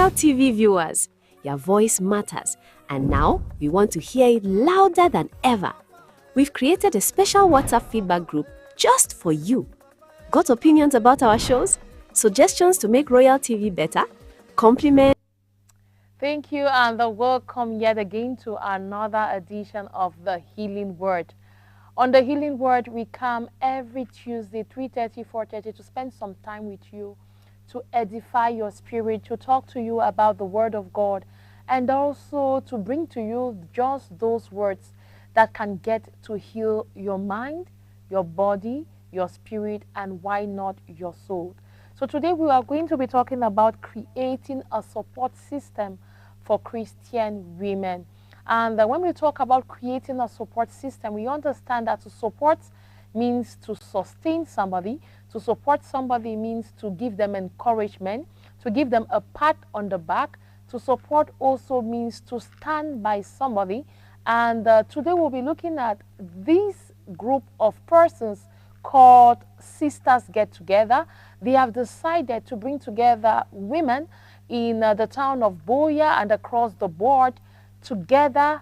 Royal TV viewers, your voice matters, and now we want to hear it louder than ever. We've created a special WhatsApp feedback group just for you. Got opinions about our shows? Suggestions to make Royal TV better? Compliments? Thank you and welcome yet again to another edition of The Healing Word. On The Healing Word, we come every Tuesday, 3:30, 4:30 to spend some time with you, to edify your spirit, to talk to you about the Word of God, and also to bring to you just those words that can get to heal your mind, your body, your spirit, and why not your soul. So today we are going to be talking about creating a support system for Christian women. And when we talk about creating a support system, we understand that to support means to sustain somebody. To support somebody means to give them encouragement, to give them a pat on the back. To support also means to stand by somebody. And today we'll be looking at this group of persons called Sisters Get Together. They have decided to bring together women in the town of Boya and across the board together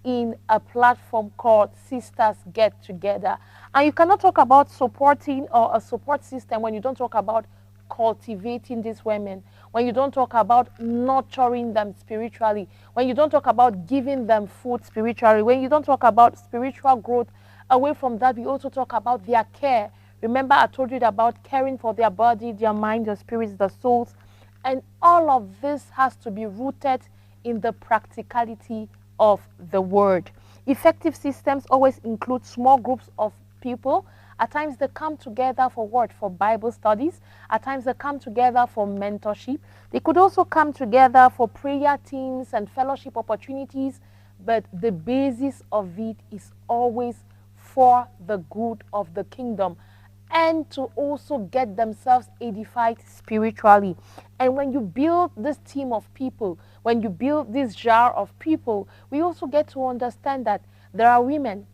in a platform called Sisters Get Together. And you cannot talk about supporting or a support system when you don't talk about cultivating these women, when you don't talk about nurturing them spiritually, when you don't talk about giving them food spiritually, when you don't talk about spiritual growth. Away from that, we also talk about their care. Remember, I told you about caring for their body, their mind, their spirits, their souls. And all of this has to be rooted in the practicality of the word. Effective systems always include small groups of people. At times they come together for what? For Bible studies. At times they come together for mentorship. They could also come together for prayer teams and fellowship opportunities. But the basis of it is always for the good of the kingdom and to also get themselves edified spiritually. And when you build this team of people, when you build this jar of people, we also get to understand that there are women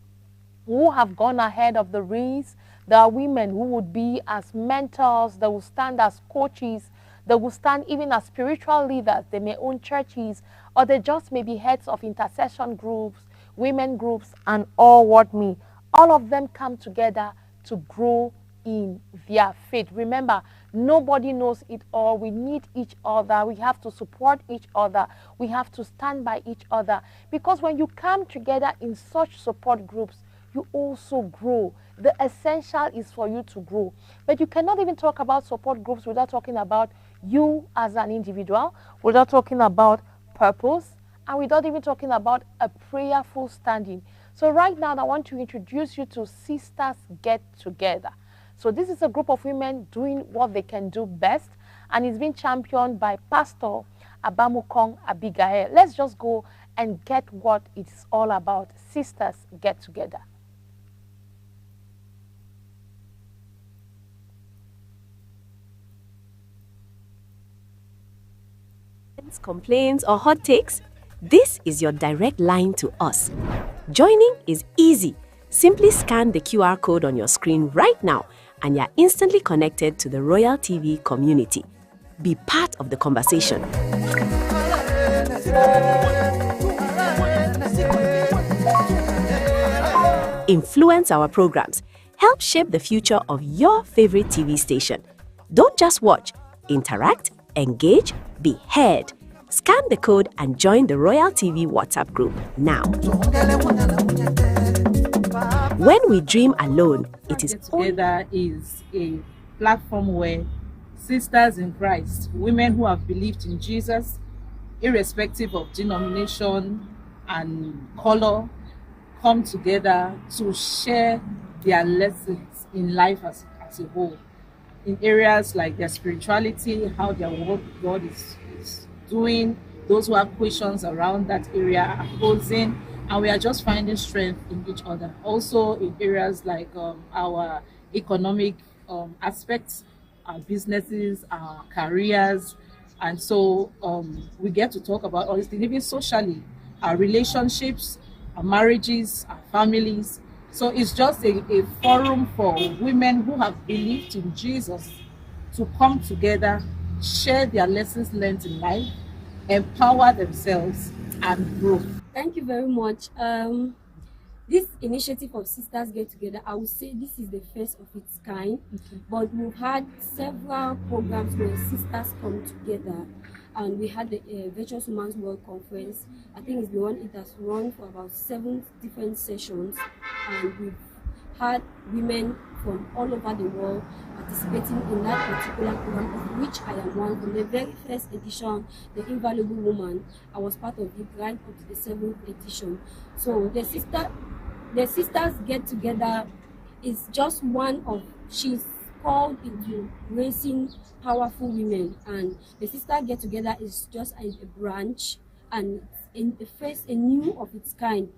who have gone ahead of the race. There are women who would be as mentors, they will stand as coaches, they will stand even as spiritual leaders. They may own churches, or they just may be heads of intercession groups, women groups, and all what me. All of them come together to grow in their faith. Remember, nobody knows it all. We need each other. We have to support each other. We have to stand by each other. Because when you come together in such support groups, you also grow. The essential is for you to grow. But you cannot even talk about support groups without talking about you as an individual, without talking about purpose, and without even talking about a prayerful standing. So right now, I want to introduce you to Sisters Get Together. So this is a group of women doing what they can do best, and it's been championed by Pastor Abamukong Abigail. Let's just go and get what it's all about. Sisters Get Together. Complaints or hot takes? This is your direct line to us. Joining is easy. Simply scan the QR code on your screen right now and you're instantly connected to the Royal TV community. Be part of the conversation. Influence our programs. Help shape the future of your favorite TV station. Don't just watch. Interact, engage, be heard. Scan the code and join the Royal TV WhatsApp group now. When we dream alone, it is Together is a platform where sisters in Christ, women who have believed in Jesus, irrespective of denomination and color, come together to share their lessons in life as a whole, in areas like their spirituality, how their work with God is doing. Those who have questions around that area are posing, and we are just finding strength in each other. Also in areas like our economic aspects, our businesses, our careers, and so we get to talk about all these things, even socially, our relationships, our marriages, our families. So it's just a forum for women who have believed in Jesus to come together share their lessons learned in life, empower themselves, and grow. Thank you very much. This initiative of Sisters Get Together, I would say this is the first of its kind, but we've had several programs where sisters come together, and we had the Virtuous Women's World Conference. I think it has run for about 7 different sessions, and we've had women from all over the world participating in that particular program, of which I am one. On the very first edition, the Invaluable Woman, I was part of it right up to the 7th edition. So the Sisters Get Together is just one of, she's called into raising powerful women, and the Sisters Get Together is just a branch, and in the first, a new of its kind.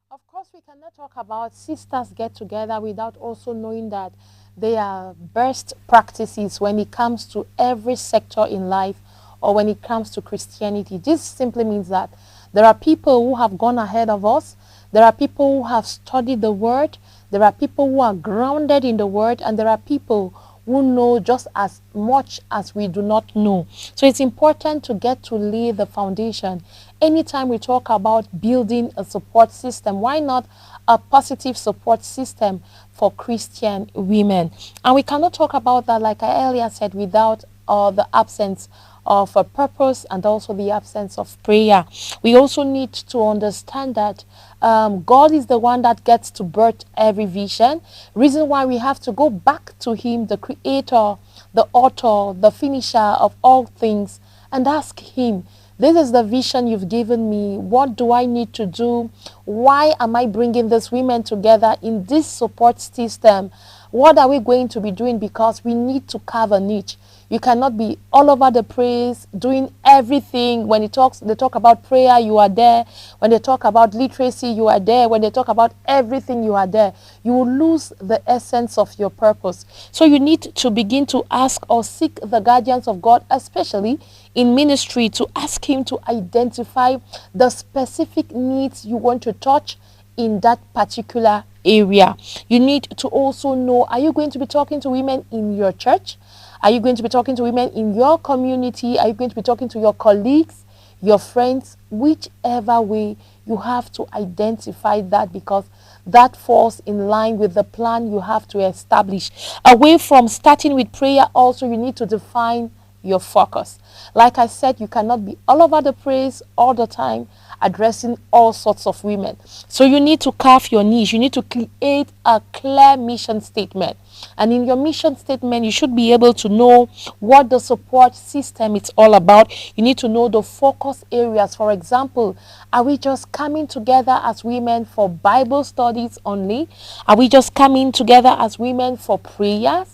Of course, we cannot talk about Sisters Get Together without also knowing that they are best practices when it comes to every sector in life, or when it comes to Christianity. This simply means that there are people who have gone ahead of us, there are people who have studied the Word, there are people who are grounded in the Word, and there are people who know just as much as we do not know. So it's important to get to lay the foundation. Anytime we talk about building a support system, why not a positive support system for Christian women? And we cannot talk about that, like I earlier said, without the absence of a purpose and also the absence of prayer. We also need to understand that God is the one that gets to birth every vision. Reason why we have to go back to Him, the Creator, the Author, the Finisher of all things, and ask Him, this is the vision you've given me. What do I need to do? Why am I bringing these women together in this support system? What are we going to be doing? Because we need to carve a niche. You cannot be all over the place, doing everything. When they talk about prayer, you are there. When they talk about literacy, you are there. When they talk about everything, you are there. You will lose the essence of your purpose. So you need to begin to ask or seek the guidance of God, especially in ministry, to ask Him to identify the specific needs you want to touch in that particular area. You need to also know, are you going to be talking to women in your church? Are you going to be talking to women in your community? Are you going to be talking to your colleagues, your friends? Whichever way, you have to identify that, because that falls in line with the plan you have to establish. Away from starting with prayer, also you need to define your focus. Like I said, you cannot be all over the place all the time, addressing all sorts of women. So you need to carve your niche. You need to create a clear mission statement. And in your mission statement, you should be able to know what the support system is all about. You need to know the focus areas. For example, are we just coming together as women for Bible studies only? Are we just coming together as women for prayers?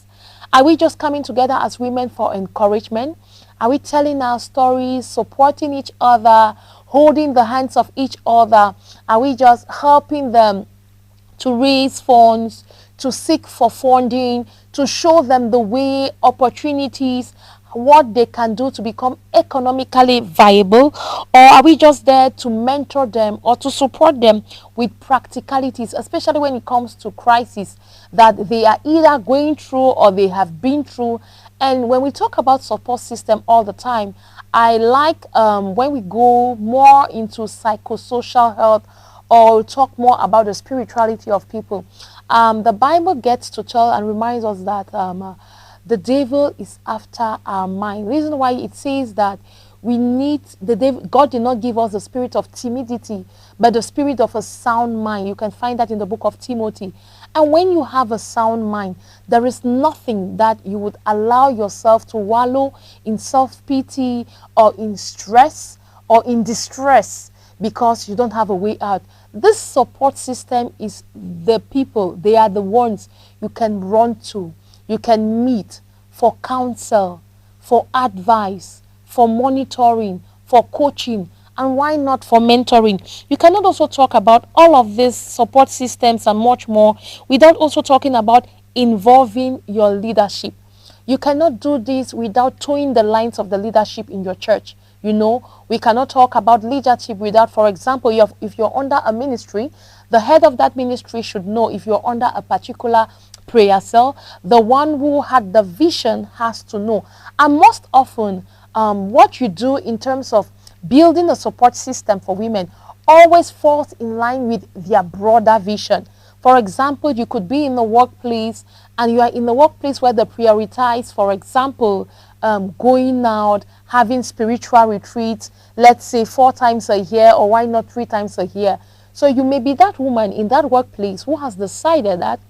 Are we just coming together as women for encouragement? Are we telling our stories, supporting each other, holding the hands of each other? Are we just helping them to raise funds, to seek for funding, to show them the way, opportunities, what they can do to become economically viable? Or are we just there to mentor them or to support them with practicalities, especially when it comes to crisis that they are either going through or they have been through? And when we talk about support system all the time, I like when we go more into psychosocial health or talk more about the spirituality of people. The Bible gets to tell and reminds us that the devil is after our mind. Reason why it says that we need the devil. God did not give us the spirit of timidity, but the spirit of a sound mind. You can find that in the book of Timothy. And when you have a sound mind, there is nothing that you would allow yourself to wallow in self-pity or in stress or in distress because you don't have a way out. This support system is the people. They are the ones you can run to, you can meet for counsel, for advice, for monitoring, for coaching, and why not for mentoring? You cannot also talk about all of these support systems and much more without also talking about involving your leadership. You cannot do this without towing the lines of the leadership in your church. You know, we cannot talk about leadership without, for example, if you're under a ministry, The head of that ministry should know if you're under a particular prayer cell. The one who had the vision has to know. And most often, what you do in terms of building a support system for women always falls in line with their broader vision. For example, you could be in the workplace and you are in the workplace where they prioritize, for example, going out, having spiritual retreats, let's say 4 times a year, or why not 3 times a year. So you may be that woman in that workplace who has decided that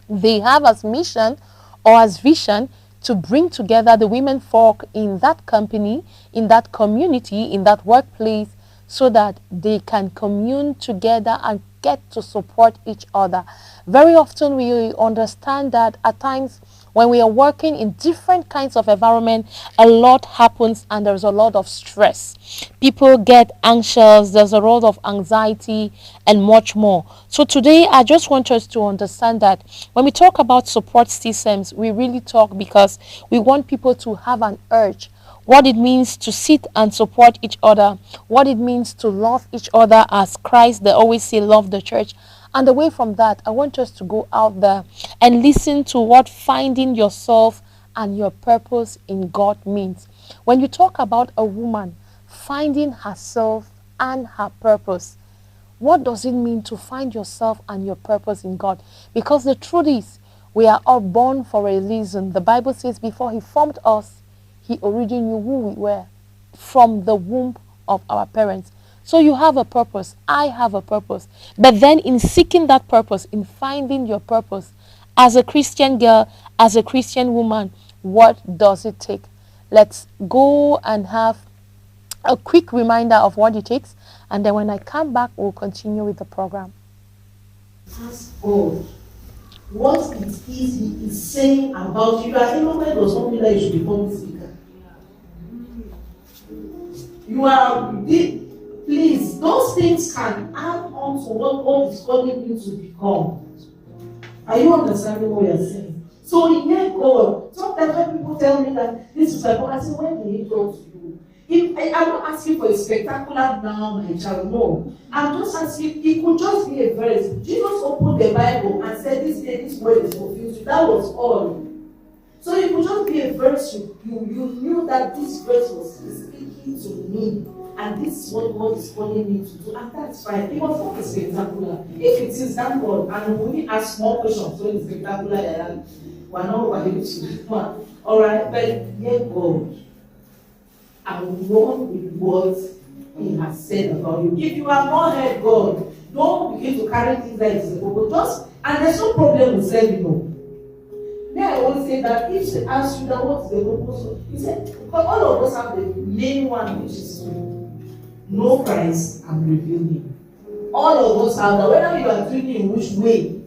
they have as mission or as vision to bring together the women folk in that company, in that community, in that workplace, so that they can commune together and get to support each other. Very often we understand that at times when we are working in different kinds of environment, a lot happens and there's a lot of stress. People get anxious, there's a lot of anxiety and much more. So today I just want us to understand that when we talk about support systems, we really talk because we want people to have an urge, what it means to sit and support each other, what it means to love each other as Christ, they always say, love the church. And away from that, I want us to go out there and listen to what finding yourself and your purpose in God means. When you talk about a woman finding herself and her purpose, what does it mean to find yourself and your purpose in God? Because the truth is, we are all born for a reason. The Bible says before He formed us, He already knew who we were from the womb of our parents. So you have a purpose. I have a purpose. But then in seeking that purpose, in finding your purpose, as a Christian girl, as a Christian woman, what does it take? Let's go and have a quick reminder of what it takes. And then when I come back, we'll continue with the program. Ask God what it is He is saying about you. Are innocent does not mean that you should become a speaker. You are please, those things can add on to what God is calling you to become. Are you understanding what we are saying? So in hear God. Sometimes when people tell me that this is like, I say, when did He talk to you? I'm not asking for a spectacular now, my child. No. I'm just asking, it could just be a verse. Jesus opened the Bible and said, this day, this word is fulfilled. That was all. So it could just be a verse. You knew that this verse was speaking to me. And this is what God is calling me to do. And that's fine. It was not spectacular. If it is that God, and we ask more questions when it's spectacular, and we're not able to do one. Alright, but yeah, God. And run with what He has said about you. If you have not heard God, don't begin to carry things like this. Just, and there's no problem with saying no. May I always say that if they ask you that what is the purpose, He said, because all of us have the main one, which is to know Christ and reveal Him. All of us have that. Whether you are doing it in which way,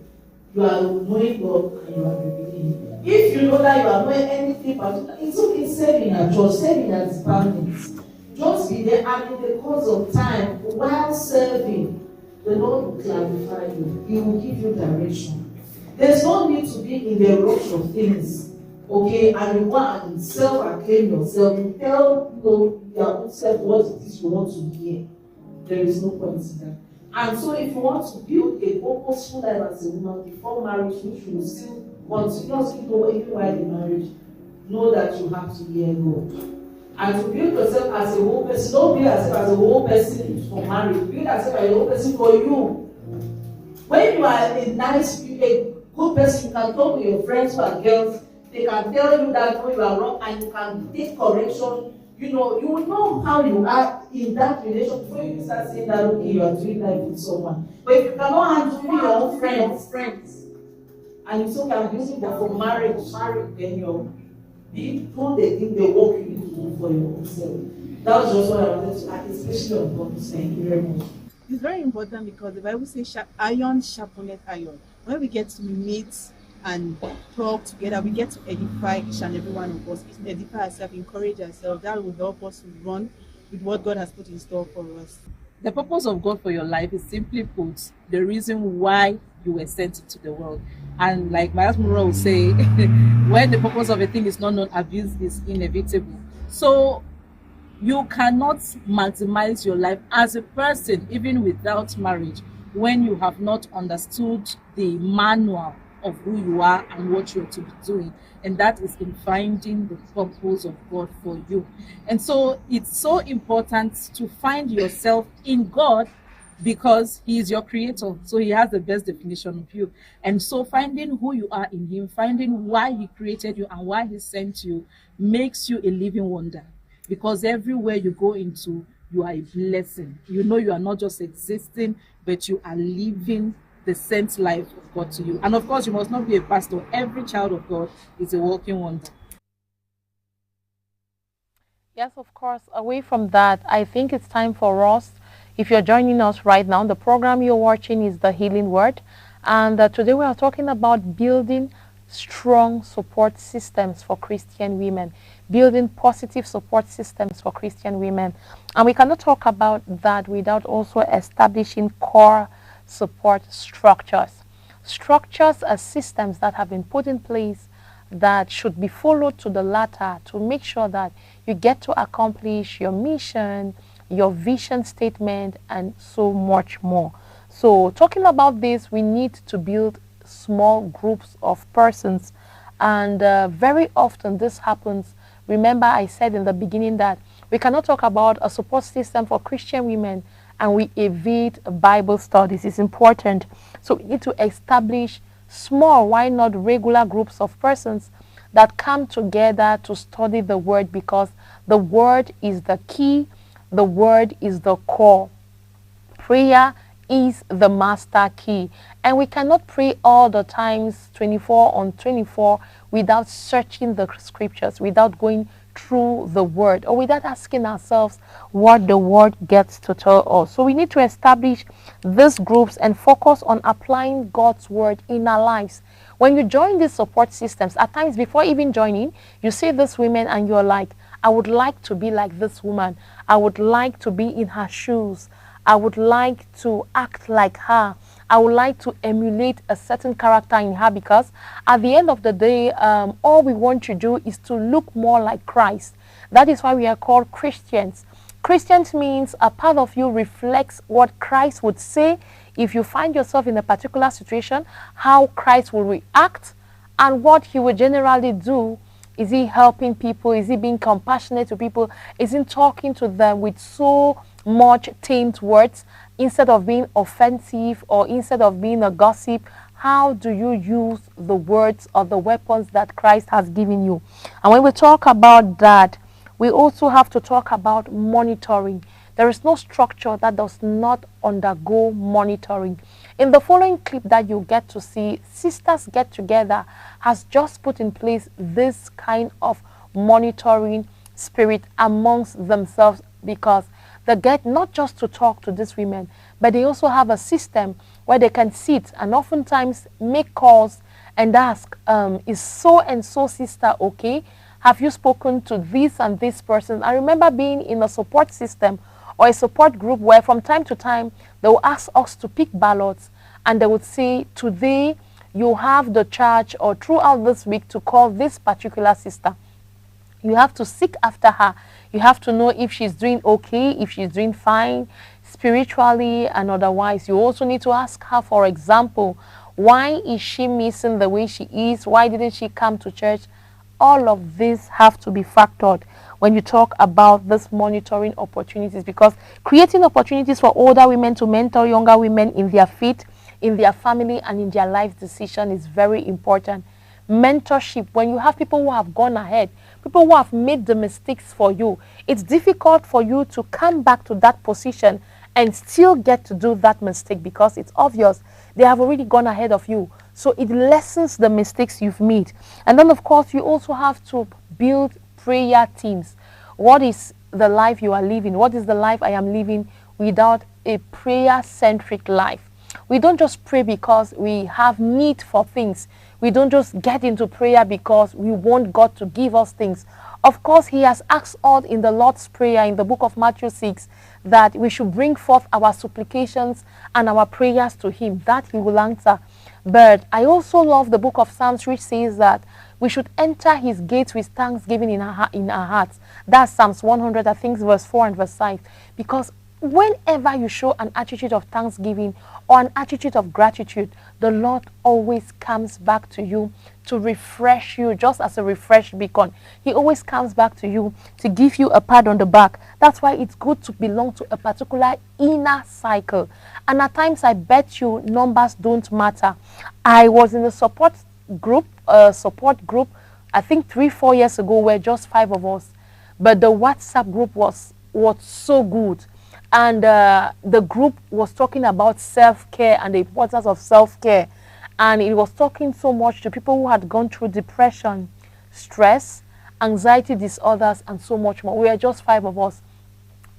you are knowing God and you are revealing Him. If you know that you are knowing anything particular, it's okay serving at church, serving at departments. Just be there, and in the course of time, while serving, the Lord will clarify you. He will give you direction. There's no need to be in the rush of things, okay? And you want and self-acclaim yourself. You tell your own self what it is you want to hear. There is no point in that. And so, if you want to build a purposeful life as a woman before marriage, which you will still continuously do even while in marriage, know that you have to hear God. And to build yourself as a whole person, don't build yourself as a whole person for marriage. Build yourself as a whole person for you. When you are a good person, you can talk with your friends who are girls. They can tell you that when you are wrong, and you can take correction. You will know how you are in that relationship before you start saying that, okay, you are doing life with someone. But if you cannot handle your own friends, and it's okay, I'm using that for marriage, then you're people, they think they work you need to do for your own self. That was just what I wanted to add, especially on purpose. Thank you very much. It's very important because the Bible says iron sharpeneth iron. When we get to meet and talk together, we get to edify each and every one of us, edify ourselves, encourage ourselves. That will help us to run with what God has put in store for us. The purpose of God for your life is, simply put, the reason why you were sent into the world. And like my husband will say, when the purpose of a thing is not known, abuse is inevitable. So you cannot maximize your life as a person, even without marriage, when you have not understood the manual of who you are and what you're to be doing. And that is in finding the purpose of God for you. And so it's so important to find yourself in God, because he is your creator, so he has the best definition of you. And so finding who you are in him, finding why he created you and why he sent you, makes you a living wonder, because everywhere you go into, you are a blessing. You know, you are not just existing, but you are living the sent life of God to you. And of course, you must not be a pastor. Every child of God is a walking wonder. Yes, of course. Away from that, I think it's time for us. If you're joining us right now, the program you're watching is The Healing Word. And today we are talking about building strong support systems for Christian women, building positive support systems for Christian women. And we cannot talk about that without also establishing core support structures. Structures are systems that have been put in place that should be followed to the latter to make sure that you get to accomplish your mission, your vision statement, and so much more. So talking about this, we need to build small groups of persons, and very often this happens. Remember, I said in the beginning that we cannot talk about a support system for Christian women and we evade Bible studies. It's important. So we need to establish small, why not regular groups of persons that come together to study the word, because the word is the key, the word is the core. Prayer is the master key, and we cannot pray all the times 24 on 24 without searching the scriptures, without going through the word, or without asking ourselves what the word gets to tell us. So we need to establish these groups and focus on applying God's word in our lives. When you join these support systems, at times before even joining, you see these women and you're like, I would like to be like this woman. I would like to be in her shoes. I would like to act like her. I would like to emulate a certain character in her, because at the end of the day, all we want to do is to look more like Christ. That is why we are called Christians. Christians means a part of you reflects what Christ would say. If you find yourself in a particular situation, how Christ will react and what he would generally do. Is he helping people? Is he being compassionate to people? Is he talking to them with so much tamed words instead of being offensive, or instead of being a gossip? How do you use the words or the weapons that Christ has given you? And when we talk about that, we also have to talk about monitoring. There is no structure that does not undergo monitoring. In the following clip that you get to see, Sisters Get Together has just put in place this kind of monitoring spirit amongst themselves, because they get not just to talk to these women, but they also have a system where they can sit and oftentimes make calls and ask, is so and so sister okay? Have you spoken to this and this person? I remember being in a support system or a support group where from time to time they will ask us to pick ballots, and they would say, today you have the charge, or throughout this week, to call this particular sister. You have to seek after her. You have to know if she's doing okay, if she's doing fine, spiritually and otherwise. You also need to ask her, for example, why is she missing the way she is? Why didn't she come to church? All of this have to be factored when you talk about this monitoring opportunities, because creating opportunities for older women to mentor younger women in their faith, in their family, and in their life decision is very important. Mentorship, when you have people who have gone ahead, people who have made the mistakes for you, it's difficult for you to come back to that position and still get to do that mistake, because it's obvious they have already gone ahead of you. So it lessens the mistakes you've made. And then, of course, you also have to build prayer teams. What is the life you are living? What is the life I am living without a prayer-centric life? We don't just pray because we have need for things. We don't just get into prayer because we want God to give us things. Of course, he has asked us in the Lord's Prayer in the book of Matthew 6 that we should bring forth our supplications and our prayers to him, that he will answer. But I also love the book of Psalms, which says that we should enter his gates with thanksgiving in our hearts. That's Psalms 100, I think, verse 4 and verse 5. Because whenever you show an attitude of thanksgiving or an attitude of gratitude, the Lord always comes back to you to refresh you, just as a refreshed beacon. He always comes back to you to give you a pat on the back. That's why it's good to belong to a particular inner cycle. And at times, I bet you numbers don't matter. I was in a support group, I think 3-4 years ago, where just 5 of us. But the WhatsApp group was so good. And the group was talking about self-care and the importance of self-care. And it was talking so much to people who had gone through depression, stress, anxiety disorders, and so much more. We were just 5 of us.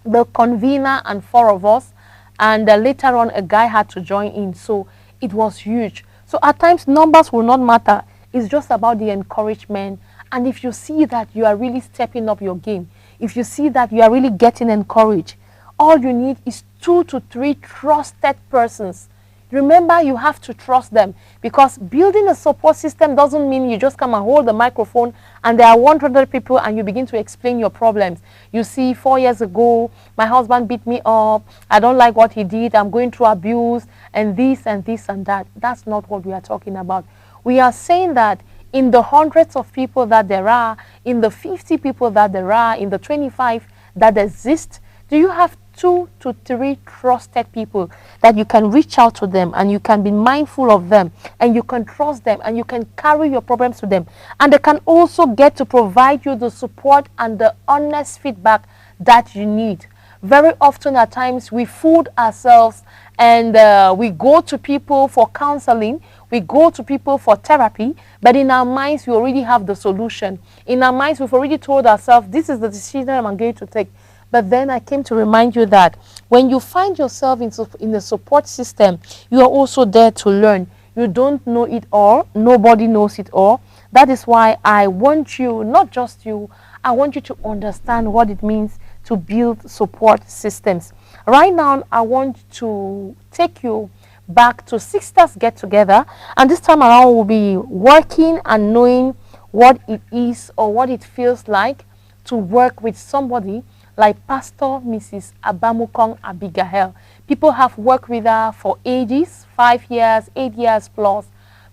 The convener and 4 of us. And later on, a guy had to join in. So it was huge. So at times, numbers will not matter. It's just about the encouragement. And if you see that you are really stepping up your game, if you see that you are really getting encouraged, all you need is 2 to 3 trusted persons. Remember, you have to trust them, because building a support system doesn't mean you just come and hold the microphone and there are 100 people and you begin to explain your problems. You see, 4 years ago, my husband beat me up. I don't like what he did. I'm going through abuse and this and this and that. That's not what we are talking about. We are saying that in the hundreds of people that there are, in the 50 people that there are, in the 25 that exist, do you have 2 to 3 trusted people that you can reach out to them and you can be mindful of them and you can trust them and you can carry your problems to them, and they can also get to provide you the support and the honest feedback that you need? Very often at times we fool ourselves and we go to people for counseling, we go to people for therapy, but in our minds we already have the solution. In our minds we've already told ourselves, this is the decision I'm going to take. But then I came to remind you that when you find yourself in the support system, you are also there to learn. You don't know it all. Nobody knows it all. That is why I want you, not just you, I want you to understand what it means to build support systems. Right now, I want to take you back to Sisters Get Together. And this time around, we'll be working and knowing what it is or what it feels like to work with somebody like Pastor Mrs. Abamukong Abigail. People have worked with her for ages, 5 years, 8 years plus.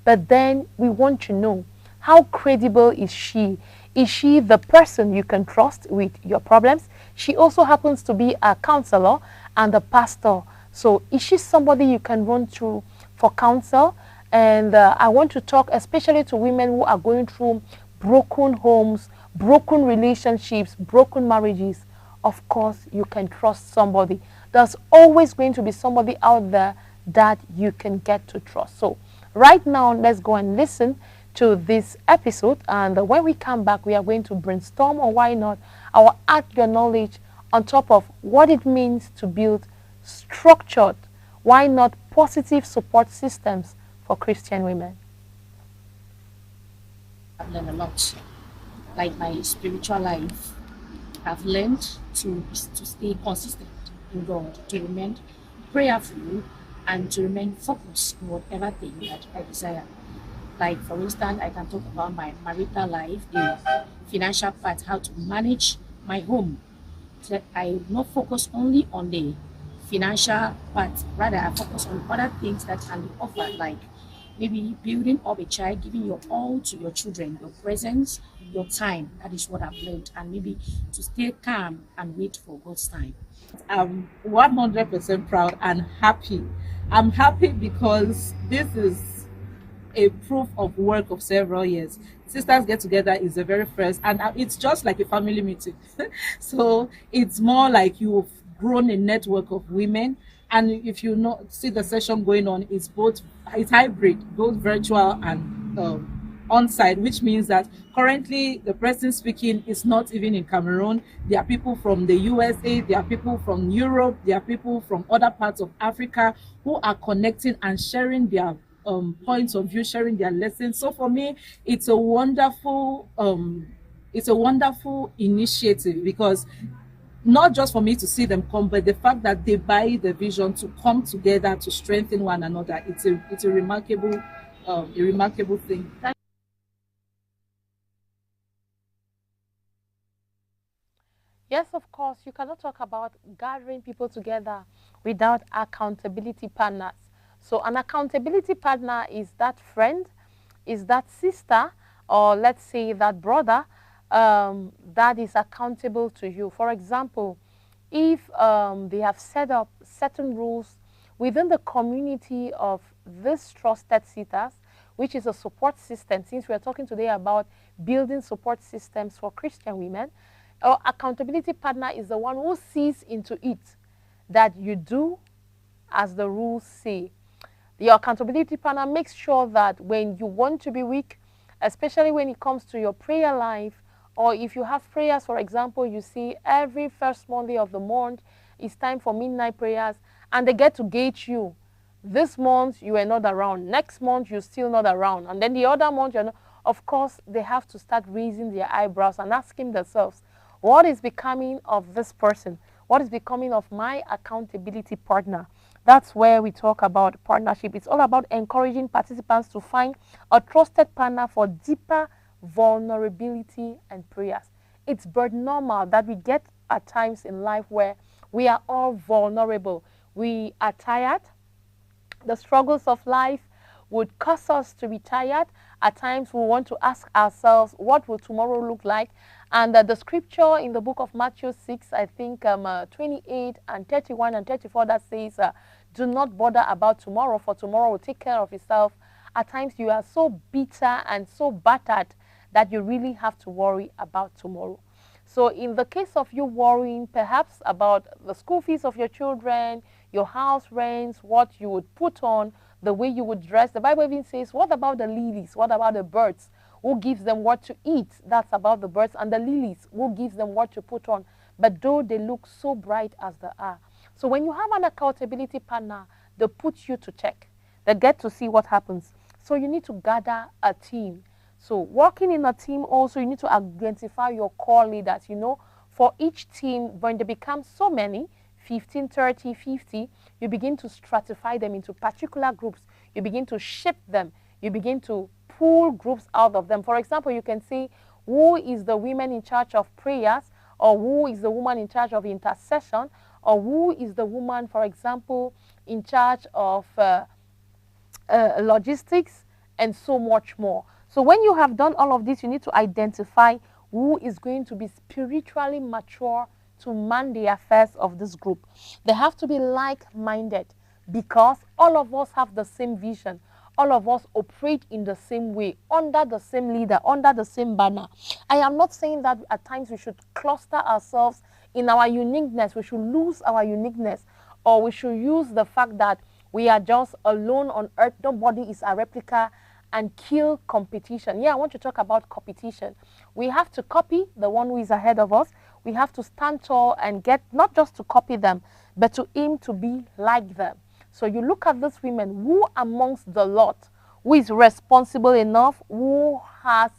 But then we want to know, how credible is she? Is she the person you can trust with your problems? She also happens to be a counselor and a pastor. So is she somebody you can run through for counsel? And I want to talk especially to women who are going through broken homes, broken relationships, broken marriages. Of course, you can trust somebody. There's always going to be somebody out there that you can get to trust. So right now, let's go and listen to this episode. And when we come back, we are going to brainstorm, or why not, our add your knowledge on top of what it means to build structured, why not positive support systems for Christian women. I've learned a lot, like my spiritual life. I've learned to stay consistent in God, to remain prayerful, and to remain focused on whatever thing that I desire. Like, for instance, I can talk about my marital life, the financial part, how to manage my home. So I not focus only on the financial part, rather I focus on other things that can be offered, like maybe building up a child, giving your all to your children, your presence, your time. That is what I've learned. And maybe to stay calm and wait for God's time. I'm 100% proud and happy. I'm happy because this is a proof of work of several years. Sisters Get Together is the very first, and it's just like a family meeting. So it's more like you've grown a network of women. And if you not see the session going on, it's hybrid, both virtual and on-site, which means that currently the person speaking is not even in Cameroon. There are people from the USA, there are people from Europe, there are people from other parts of Africa who are connecting and sharing their points of view, sharing their lessons. So for me, it's a wonderful initiative, because not just for me to see them come, but the fact that they buy the vision to come together to strengthen one another. It's a remarkable thing. Yes, of course, you cannot talk about gathering people together without accountability partners. So an accountability partner is that friend, is that sister, or let's say that brother that is accountable to you. For example, if they have set up certain rules within the community of these trusted sitters, which is a support system, since we are talking today about building support systems for Christian women, our accountability partner is the one who sees into it that you do as the rules say. Your accountability partner makes sure that when you want to be weak, especially when it comes to your prayer life, or if you have prayers, for example, you see every first Monday of the month, it's time for midnight prayers, and they get to gauge you. This month, you are not around. Next month, you're still not around. And then the other month, you're not. Of course, they have to start raising their eyebrows and asking themselves, what is becoming of this person? What is becoming of my accountability partner? That's where we talk about partnership. It's all about encouraging participants to find a trusted partner for deeper vulnerability and prayers. It's but normal that we get at times in life where we are all vulnerable. We are tired. The struggles of life would cause us to be tired. At times we want to ask ourselves, what will tomorrow look like? And the scripture in the book of Matthew 6, I think 28 and 31 and 34, that says, do not bother about tomorrow, for tomorrow will take care of itself. At times you are so bitter and so battered that you really have to worry about tomorrow. So in the case of you worrying perhaps about the school fees of your children, your house rents, what you would put on, the way you would dress, the Bible even says, what about the lilies? What about the birds? Who gives them what to eat? That's about the birds. And the lilies, who gives them what to put on? But though they look so bright as they are. So when you have an accountability partner, they put you to check. They get to see what happens. So you need to gather a team. So working in a team also, you need to identify your core leaders. You know, for each team, when they become so many, 15, 30, 50, you begin to stratify them into particular groups. You begin to shape them. You begin to pull groups out of them. For example, you can see who is the women in charge of prayers, or who is the woman in charge of intercession, or who is the woman, for example, in charge of logistics, and so much more. So when you have done all of this, you need to identify who is going to be spiritually mature to man the affairs of this group. They have to be like-minded, because all of us have the same vision. All of us operate in the same way, under the same leader, under the same banner. I am not saying that at times we should cluster ourselves in our uniqueness. We should lose our uniqueness, or we should use the fact that we are just alone on earth. Nobody is a replica, and kill competition. Yeah, I want to talk about competition. We have to copy the one who is ahead of us. We have to stand tall and get, not just to copy them, but to aim to be like them. So you look at these women, who amongst the lot, who is responsible enough, who has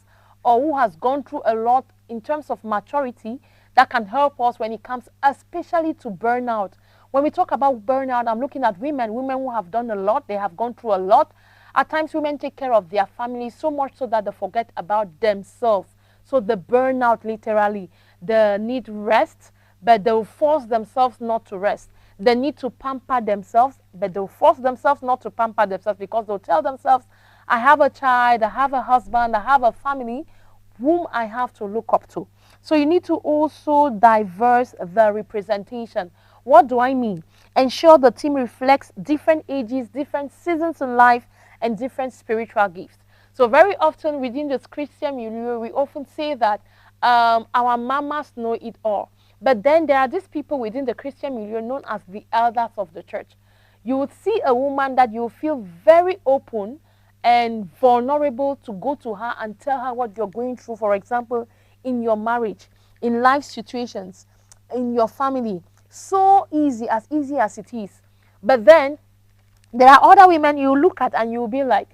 gone through a lot in terms of maturity that can help us when it comes especially to burnout. When we talk about burnout, I'm looking at women who have done a lot, they have gone through a lot. At times, women take care of their families so much so that they forget about themselves. So the burnout, literally, they need rest, but they will force themselves not to rest. They need to pamper themselves, but they'll force themselves not to pamper themselves, because they'll tell themselves, I have a child, I have a husband, I have a family whom I have to look up to. So you need to also diverse the representation. What do I mean? Ensure the team reflects different ages, different seasons in life, and different spiritual gifts. So very often within this Christian milieu, we often say that our mamas know it all. But then there are these people within the Christian milieu known as the elders of the church. You would see a woman that you feel very open and vulnerable to go to her and tell her what you're going through, for example, in your marriage, in life situations, in your family. So easy as it is. But then there are other women you look at and you'll be like,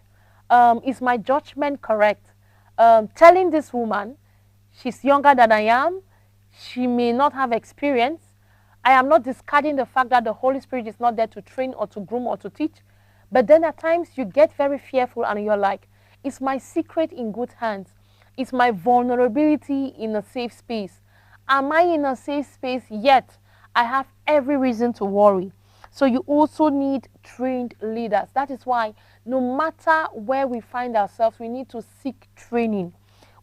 is my judgment correct? Telling this woman, she's younger than I am, she may not have experience. I am not discarding the fact that the Holy Spirit is not there to train or to groom or to teach. But then at times you get very fearful and you're like, is my secret in good hands? Is my vulnerability in a safe space? Am I in a safe space yet? I have every reason to worry. So you also need trained leaders. That is why no matter where we find ourselves, we need to seek training.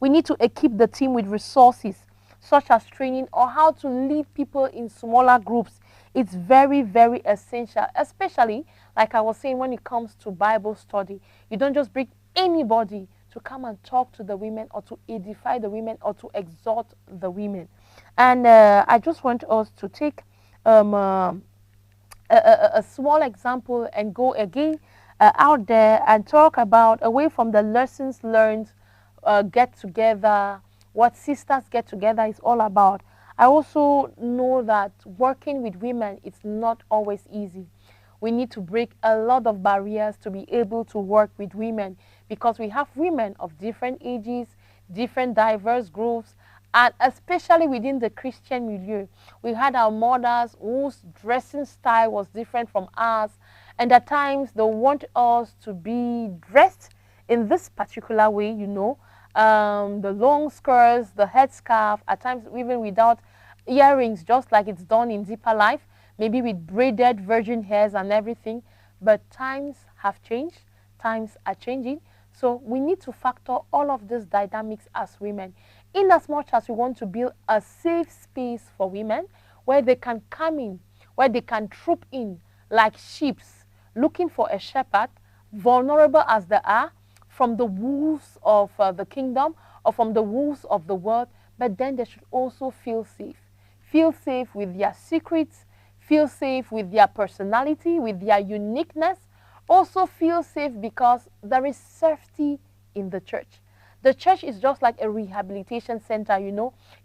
We need to equip the team with resources such as training or how to lead people in smaller groups. It's very, very essential, especially like I was saying when it comes to Bible study. You don't just bring anybody to come and talk to the women or to edify the women or to exhort the women. And I just want us to take um, uh, a small example and go again out there and talk about away from the lessons learned get together, what sisters get together is all about. I also know that working with women is not always easy. We need to break a lot of barriers to be able to work with women because we have women of different ages, different diverse groups, and especially within the Christian milieu. We had our mothers whose dressing style was different from ours, and at times they want us to be dressed in this particular way, the long skirts, the headscarf, at times even without earrings, just like it's done in Deeper Life, maybe with braided virgin hairs and everything. But times have changed, times are changing. So we need to factor all of these dynamics as women, in as much as we want to build a safe space for women where they can come in, where they can troop in like sheep looking for a shepherd, vulnerable as they are, from the wolves of the kingdom or from the wolves of the world, but then they should also feel safe. Feel safe with their secrets, feel safe with their personality, with their uniqueness. Also feel safe because there is safety in the church. The church is just like a rehabilitation center.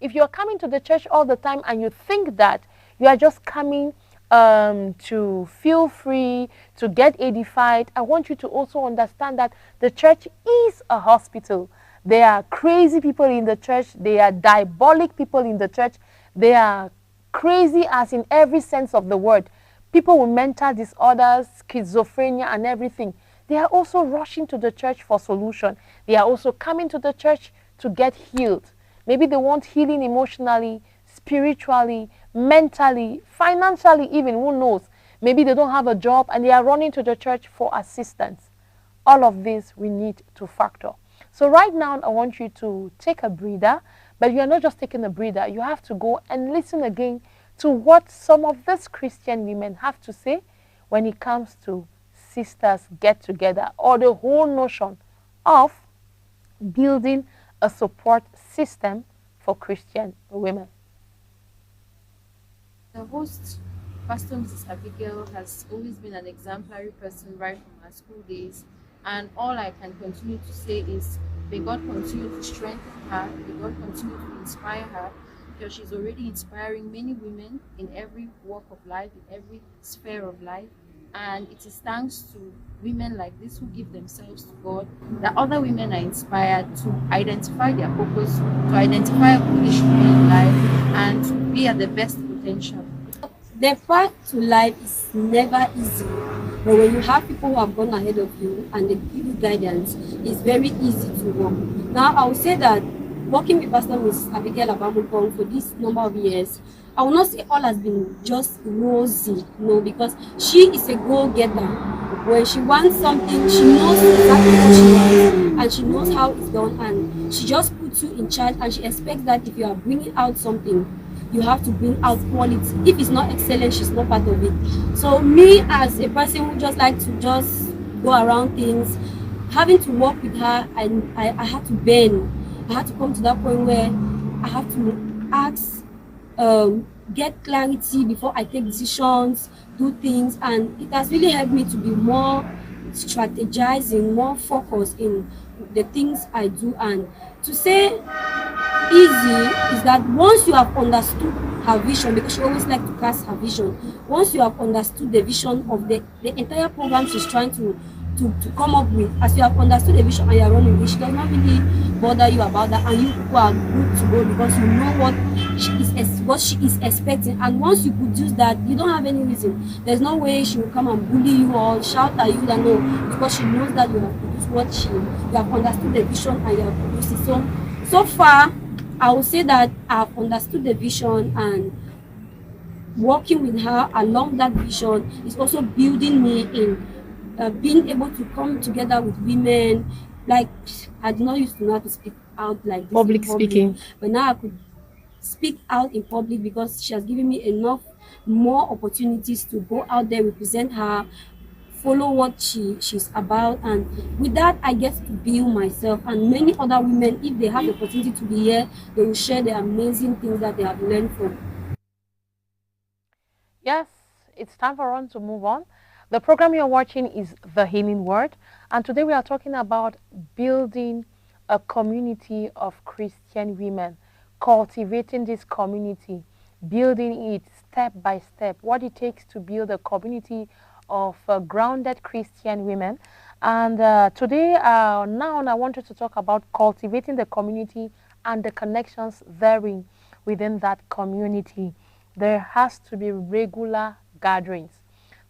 If you're coming to the church all the time and you think that you are just coming to feel free, to get edified, I want you to also understand that the church is a hospital. There are crazy people in the church. There are diabolic people in the church. They are crazy as in every sense of the word. People with mental disorders, schizophrenia and everything. They are also rushing to the church for solution. They are also coming to the church to get healed. Maybe they want healing emotionally, spiritually, mentally, financially even, who knows. Maybe they don't have a job and they are running to the church for assistance. All of this we need to factor. So right now I want you to take a breather, but you are not just taking a breather. You have to go and listen again to what some of these Christian women have to say when it comes to sisters get together, or the whole notion of building a support system for Christian women. The host, Pastor Mrs. Abigail, has always been an exemplary person right from our school days. And all I can continue to say is, may God continue to strengthen her, may God continue to inspire her, because she's already inspiring many women in every walk of life, in every sphere of life. And it is thanks to women like this who give themselves to God that other women are inspired to identify their purpose, to identify who they should be in life, and to be at the best potential. The path to life is never easy, but when you have people who have gone ahead of you and they give you guidance, it's very easy to walk. Now, I would say that working with Pastor Miss Abigail Abamukong for this number of years, I will not say all has been just rosy, because she is a go-getter. When she wants something, she knows exactly what she wants and she knows how it's done, and she just puts you in charge, and she expects that if you are bringing out something, you have to bring out quality. If it's not excellent, she's not part of it. So me, as a person who just like to just go around things, having to work with her, I had to bend. I had to come to that point where I have to ask, get clarity before I take decisions, do things, and it has really helped me to be more strategizing, more focused in the things I do. And to say easy is that once you have understood her vision, because she always like to cast her vision, once you have understood the vision of the entire program she's trying to come up with, as you have understood the vision and you are running with, she does not really bother you about that, and you people are good to go because you know what she is expecting. And once you produce that, you don't have any reason. There's no way she will come and bully you or shout at you, that no, because she knows that you have produced you have understood the vision and you have produced it. So far I would say that I've understood the vision, and working with her along that vision is also building me in being able to come together with women. Like, I did not used to know how to speak out like this in Public public, speaking. but now I could speak out in public because she has given me enough more opportunities to go out there, represent her, follow what she's about, and with that I get to build myself and many other women. If they have the opportunity to be here, they will share the amazing things that they have learned from. Yes, it's time for us to move on. The program you're watching is The Healing Word, and today we are talking about building a community of Christian women, cultivating this community, building it step by step, what it takes to build a community of grounded Christian women. And today, now I wanted to talk about cultivating the community and the connections therein within that community. There has to be regular gatherings.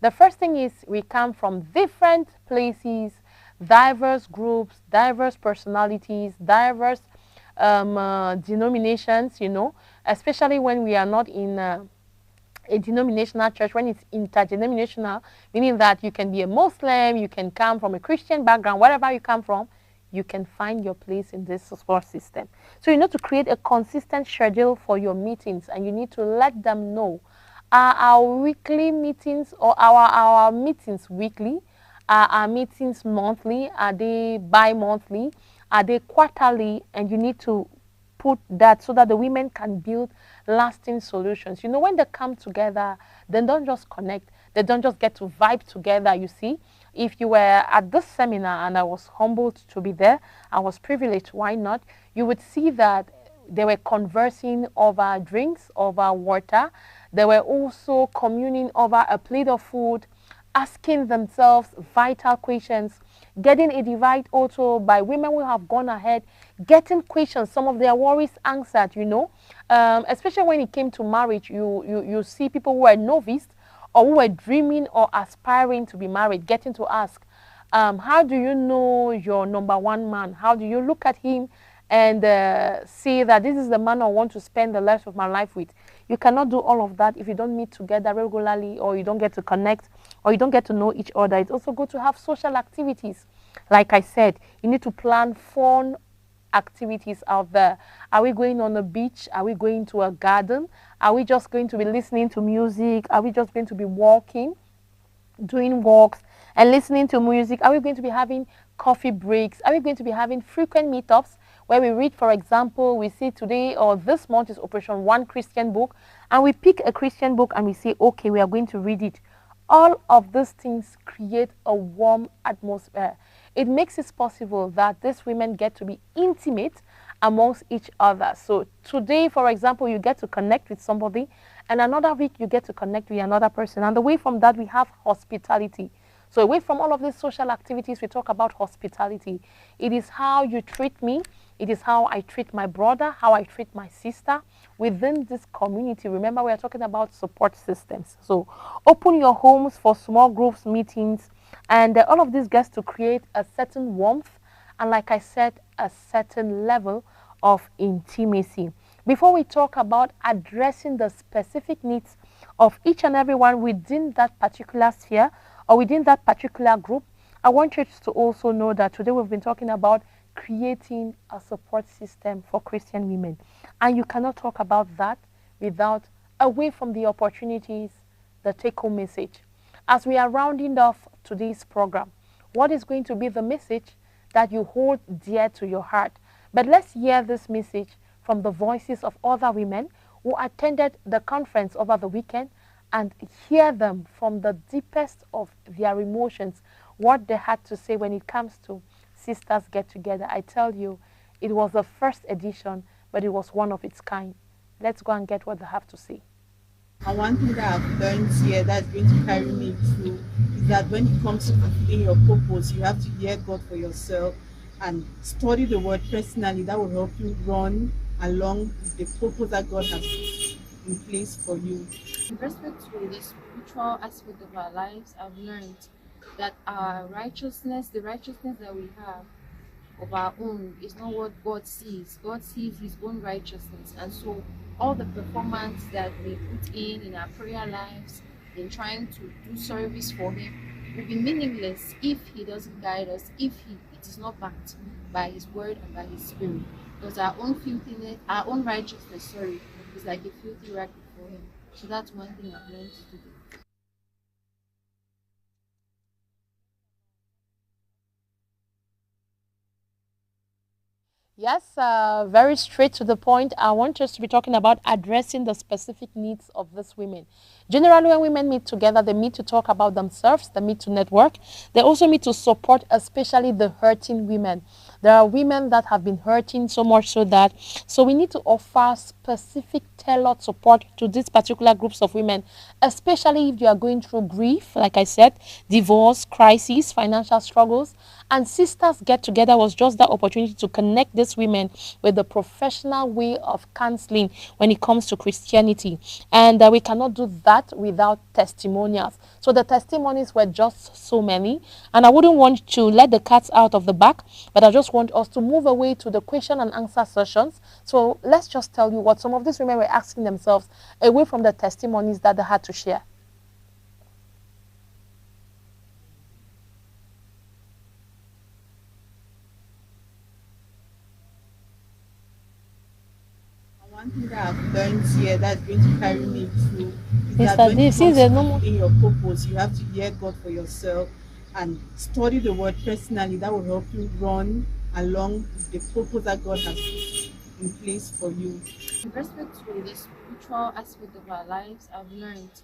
The first thing is we come from different places, diverse groups, diverse personalities, diverse denominations, especially when we are not in a denominational church, when it's interdenominational, meaning that you can be a Muslim, you can come from a Christian background, wherever you come from, you can find your place in this support system. So you need to create a consistent schedule for your meetings, and you need to let them know, are our weekly meetings or our meetings weekly? Are our meetings monthly? Are they bi-monthly? Are they quarterly? And you need to put that so that the women can build lasting solutions. When they come together, they don't just connect. They don't just get to vibe together, you see. If you were at this seminar and I was humbled to be there, I was privileged, why not? You would see that they were conversing over drinks, over water. They were also communing over a plate of food, asking themselves vital questions, getting a divide also by women who have gone ahead, getting questions, some of their worries answered, especially when it came to marriage. You see people who are novice or who were dreaming or aspiring to be married, getting to ask, how do you know your number one man? How do you look at him and see that this is the man I want to spend the rest of my life with? You cannot do all of that if you don't meet together regularly, or you don't get to connect, or you don't get to know each other. It's also good to have social activities. Like I said, you need to plan fun activities out there. Are we going on a beach? Are we going to a garden? Are we just going to be listening to music? Are we just going to be walking, doing walks and listening to music? Are we going to be having coffee breaks? Are we going to be having frequent meetups where we read, for example, we see today or this month is Operation One Christian Book, and we pick a Christian book and we say, okay, we are going to read it. All of these things create a warm atmosphere. It makes it possible that these women get to be intimate amongst each other. So today, for example, you get to connect with somebody, and another week you get to connect with another person. And away from that, we have hospitality. So away from all of these social activities, we talk about hospitality. It is how you treat me. It is how I treat my brother, how I treat my sister within this community. Remember, we are talking about support systems. So open your homes for small groups meetings, and all of this gets to create a certain warmth and, like I said, a certain level of intimacy. Before we talk about addressing the specific needs of each and everyone within that particular sphere or within that particular group, I want you to also know that today we've been talking about creating a support system for Christian women. And you cannot talk about that without, away from the opportunities, the take-home message. As we are rounding off today's program, what is going to be the message that you hold dear to your heart? But let's hear this message from the voices of other women who attended the conference over the weekend, and hear them from the deepest of their emotions, what they had to say when it comes to Sisters Get Together. I tell you, it was the first edition, but it was one of its kind. Let's go and get what they have to say. And one thing that I've learned here that's going to carry me through is that when it comes to fulfilling your purpose, you have to hear God for yourself and study the word personally. That will help you run along with the purpose that God has put in place for you. With respect to the spiritual aspect of our lives, I've learned that our righteousness, the righteousness that we have, of our own is not what God sees. God sees his own righteousness. And so all the performance that we put in our prayer lives, in trying to do service for him, will be meaningless if he doesn't guide us, if it is not backed by his word and by his spirit. Because our own filthiness, our own righteousness, is like a filthy rag before him. So that's one thing I've learned to do. Yes, very straight to the point. I want us to be talking about addressing the specific needs of these women. Generally, when women meet together, they meet to talk about themselves, they meet to network. They also meet to support, especially the hurting women. There are women that have been hurting so much so we need to offer specific tailored support to these particular groups of women, especially if you are going through grief, like I said, divorce, crisis, financial struggles. And Sisters Get Together was just that opportunity to connect these women with the professional way of counseling when it comes to Christianity. And we cannot do that without testimonials. So the testimonies were just so many. And I wouldn't want to let the cats out of the bag, but I just want us to move away to the question and answer sessions. So let's just tell you what some of these women were asking themselves away from the testimonies that they had to share. One thing that I've learned here that's going to carry me through is that Mr. when D, it since comes there's to no more. fulfilling your purpose, you have to hear God for yourself and study the word personally. That will help you run along the purpose that God has put in place for you. With respect to the spiritual aspect of our lives, I've learned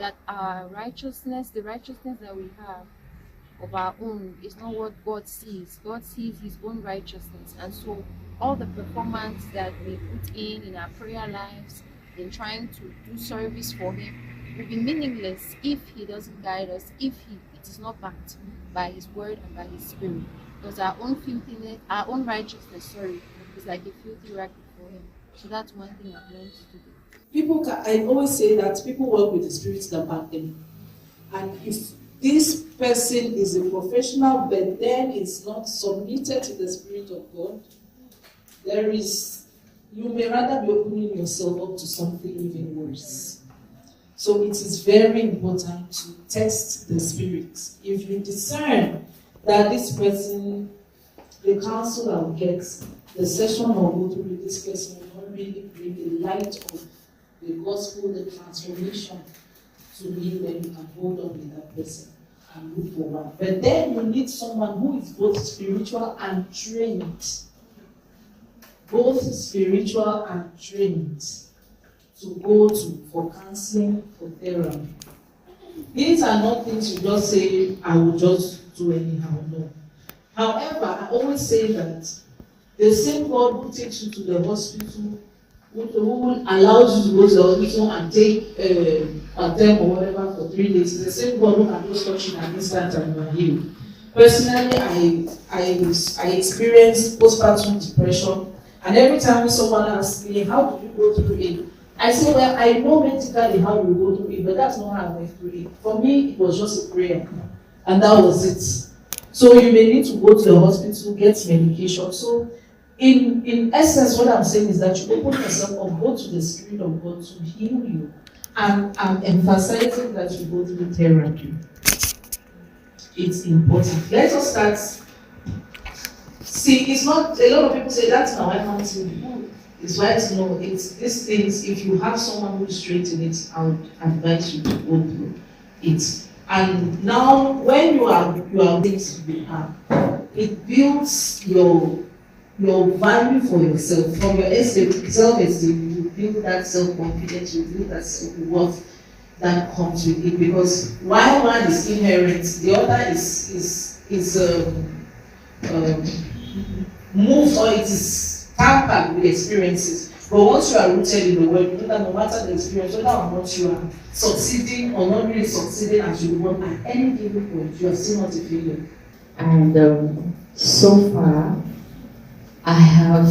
that our righteousness, the righteousness that we have of our own, is not what God sees. God sees his own righteousness. And so all the performance that we put in our prayer lives, in trying to do service for him, will be meaningless if he doesn't guide us, if it is not backed by his word and by his spirit. Because our own filthiness, our own righteousness, is like a filthy rag before him. So that's one thing I've learned to do. I always say that people work with the spirits that back them. And if this person is a professional but then is not submitted to the Spirit of God, you may rather be opening yourself up to something even worse. So it is very important to test the spirits. If you discern that this person, the counsel I'll get, the session I'll go through with this person will not really bring the light of the gospel, the transformation to me, then you can hold on with that person and move forward. But then you need someone who is both spiritual and trained. Both spiritual and trained to go to for counseling, for therapy. These are not things you just say, I will just do anyhow. No. However, I always say that the same God who takes you to the hospital, who allows you to go to the hospital and take a term or whatever for 3 days, is the same God who can just touch you in an instant and you are healed. Personally, I experienced postpartum depression, and every time someone asks me, how did you go through it? I say, well, I know medically how you go through it, but that's not how I went through it. For me, it was just a prayer, and that was it. So you may need to go to the hospital, get medication. So in essence, what I'm saying is that you open yourself up, go to the Spirit of God to heal you. And I'm emphasizing that you go through therapy. It's important. Let us start. See, it's not, a lot of people say that's my wife wants me. It's why it's no, it's these things, if you have someone who's straight in it, I would advise you to go through it. And now when you are things you have, it builds your value for yourself, from your self-esteem, you build that self-confidence, you build that self-worth that comes with it. Because while one is inherent, the other is moved, or it is tampered with experiences. But once you are rooted in the word, you know that no matter the experience, whether or not you are succeeding or not really succeeding as you want at any given point, you are still not a failure. And so far, I'm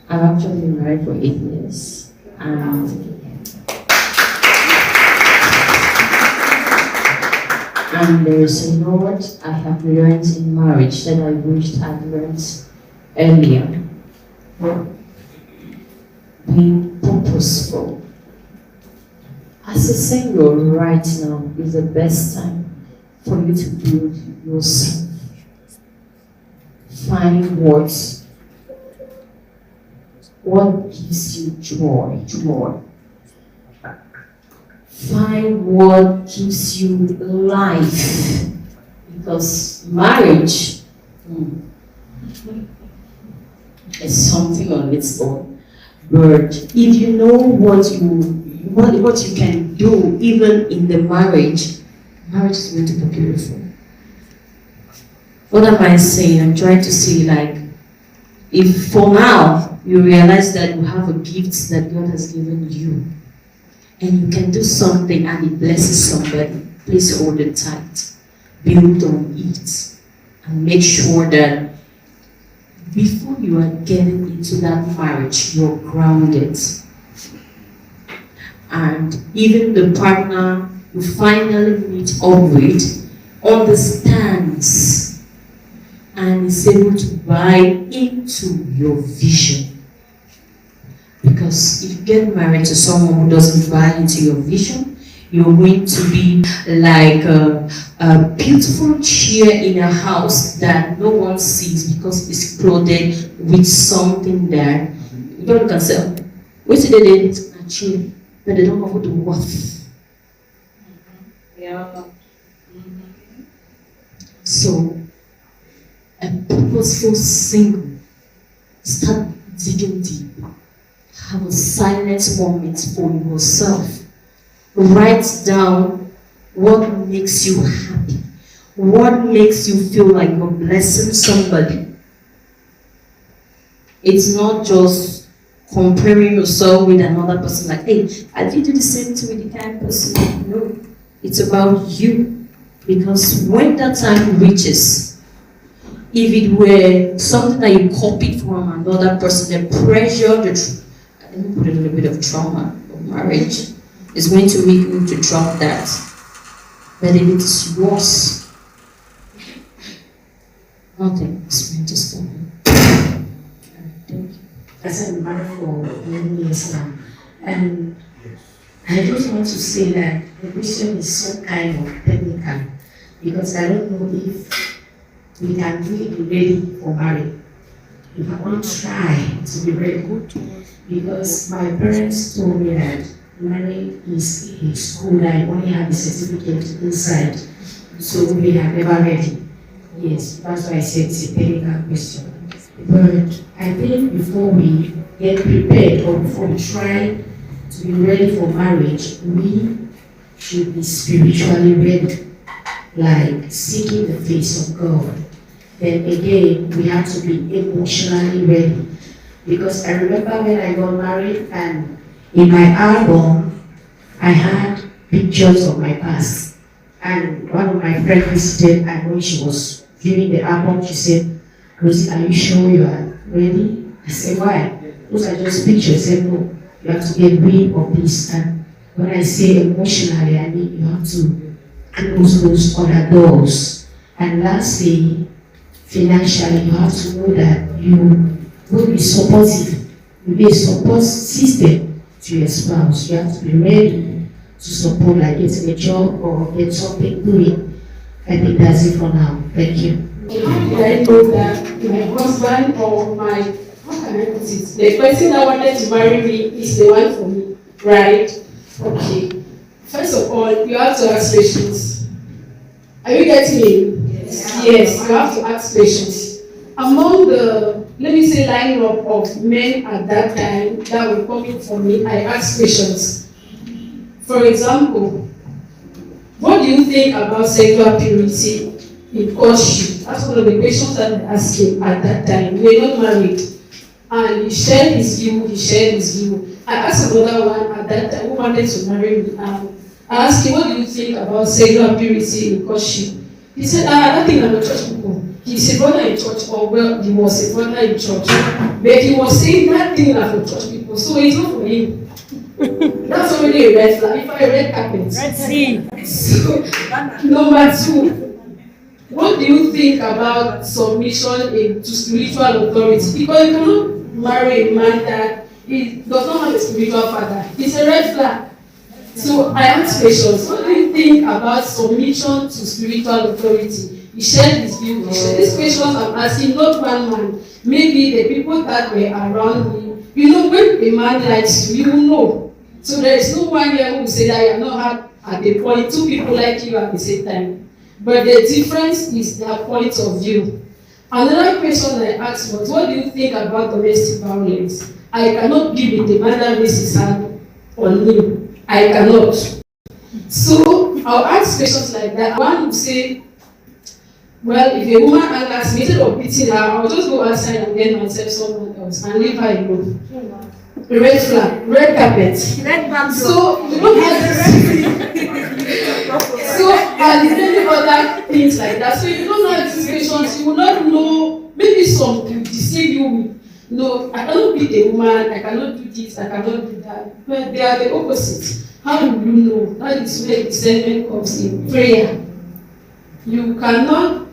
actually married for 8 years, and And there is a lot I have learned in marriage that I wished I'd learned earlier. Being purposeful. As a single right now is the best time for you to build yourself. Find what gives you joy. Find what gives you life. Because marriage is something on its own. But if you know what you can do even in the marriage is going to be beautiful. What am I saying? I'm trying to say, like, if for now you realize that you have a gift that God has given you, and you can do something and it blesses somebody, please hold it tight. Build on it. And make sure that before you are getting into that marriage, you're grounded. And even the partner you finally meet up with understands and is able to buy into your vision. Because if you get married to someone who doesn't buy into your vision, you're going to be like a beautiful chair in a house that no one sees because it's clothed with something that you can say, wait till they did a chair, but they don't know who to worth. Yeah. So, a purposeful single, start digging deep. Have a silent moment for yourself. Write down what makes you happy. What makes you feel like you're blessing somebody. It's not just comparing yourself with another person, like, hey, I did do the same thing with the kind person. No, it's about you. Because when that time reaches, if it were something that you copied from another person, the pressure, let me put a little bit of trauma of marriage, is going to make you to drop that. But if it's yours, nothing is going to stop you. Thank you. As I'm married for many years now, and I just want to say that the question is so kind of technical, because I don't know if we can really be ready for marriage. If I want to try to be very good, because my parents told me that marriage is a school that I only have a certificate inside, so we are never ready. Yes, that's why I said it's a technical question. But I think before we get prepared or before we try to be ready for marriage, we should be spiritually ready, like seeking the face of God. Then again, we have to be emotionally ready. Because I remember when I got married, and in my album, I had pictures of my past. And one of my friends visited, and when she was viewing the album, she said, Rosie, are you sure you are ready? I said, why? Those are just pictures. I said, no, you have to get rid of this. And when I say emotionally, I mean you have to close those other doors. And lastly, financially, you have to know that you will be supportive. You be a support system to your spouse. You have to be ready to support, like getting a job or get something doing. I think that's it for now. Thank you. How did I know that my husband or my, how can I put it, the person that wanted to marry me is the one for me, right? Okay. First of all, you have to ask questions. Are you getting me? Yes, you have to ask questions. Among the, let me say, lineup of men at that time that were coming for me, I asked questions. For example, what do you think about sexual purity in courtship? That's one of the questions that I asked him at that time. We were not married. And he shared his view, I asked another one at that time who wanted to marry me. I asked him, what do you think about sexual purity in courtship? He said, nothing, I'm a church people. He's a brother in church, or well, he was a brother in church. But he was saying that thing for church people, so it's not for him. That's already a red flag. If I red carpet. Red sea. So, number two, what do you think about submission to spiritual authority? Because you cannot marry a man that does not have a spiritual father. It's a red flag. So I ask questions. What do you think about submission to spiritual authority? He shared his view. These questions I'm asking, not one man. Maybe the people that were around me. You know, when a man likes you, you will know. So there is no one here who will say that you have not had at a point two people like you at the same time. But the difference is their point of view. Another question I asked was, what do you think about domestic violence? I cannot be with a man that raises his hand on me. I cannot. So I'll ask questions like that. One will say, well, if a woman asks me, instead of beating her, I'll just go outside and get myself someone else and leave her alone. Red flag, red carpet. Red carpet. So you don't have so and many other things like that. So you don't have these questions, you will not know. Maybe some will deceive you with, no, I cannot beat a woman, I cannot do this, I cannot do that. But they are the opposite. How do you know? That is where discernment comes in. Prayer. You cannot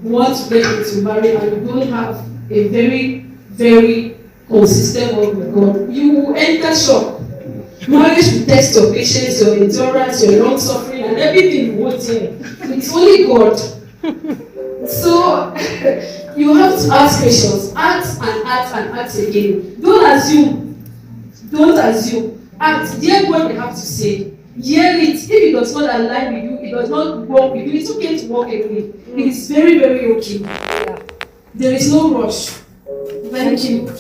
want to get into marriage and you don't have a very, very consistent work with God. You will enter shock. Marriage will test your patience, your endurance, your long suffering, and everything you want here. It's only God. So you have to ask questions. Ask and ask and ask again. Don't assume. Don't assume. Ask. Hear what they have to say. Hear it. If it does not align with you, it does not work with you, it's okay to walk away. It is very, very okay. Yeah. There is no rush. Thank you.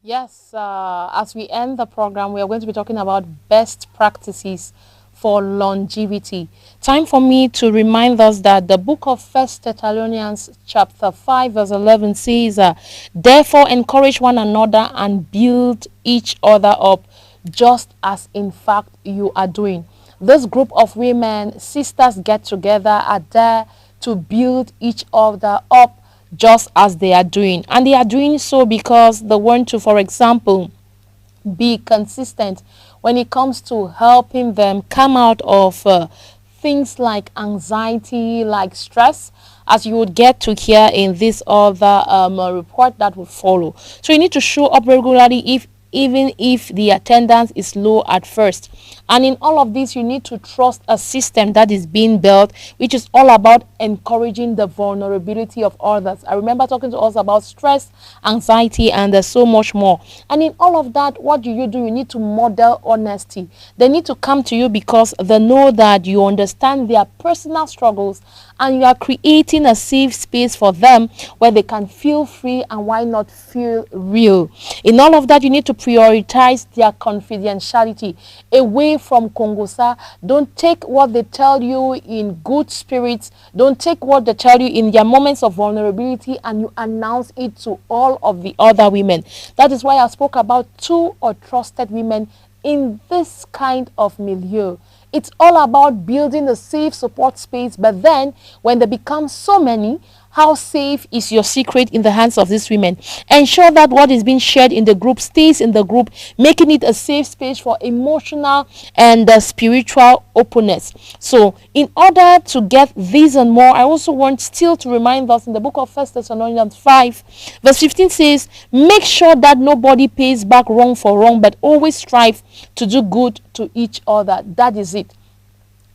Yes, as we end the program, we are going to be talking about best practices for longevity. Time for me to remind us that the book of 1 Thessalonians chapter 5 verse 11 says, therefore encourage one another and build each other up, just as in fact you are doing. This group of women, sisters, get together, are there to build each other up just as they are doing. And they are doing so because they want to, for example, be consistent when it comes to helping them come out of things like anxiety, like stress, as you would get to hear in this other report that will follow. So you need to show up regularly, even if the attendance is low at first. And in all of this, you need to trust a system that is being built, which is all about encouraging the vulnerability of others. I remember talking to us about stress, anxiety, and there's so much more. And in all of that, what do? You need to model honesty. They need to come to you because they know that you understand their personal struggles and you are creating a safe space for them where they can feel free and why not feel real. In all of that, you need to prioritize their confidentiality away from Kongosa. Don't take what they tell you in good spirits. Don't take what they tell you in their moments of vulnerability and you announce it to all of the other women. That is why I spoke about 2 or trusted women in this kind of milieu. It's all about building a safe support space, but then when they become so many, how safe is your secret in the hands of these women? Ensure that what is being shared in the group stays in the group, making it a safe space for emotional and spiritual openness. So in order to get these and more, I also want still to remind us in the book of 1 Thessalonians 5 verse 15 says, make sure that nobody pays back wrong for wrong, but always strive to do good to each other. That is it.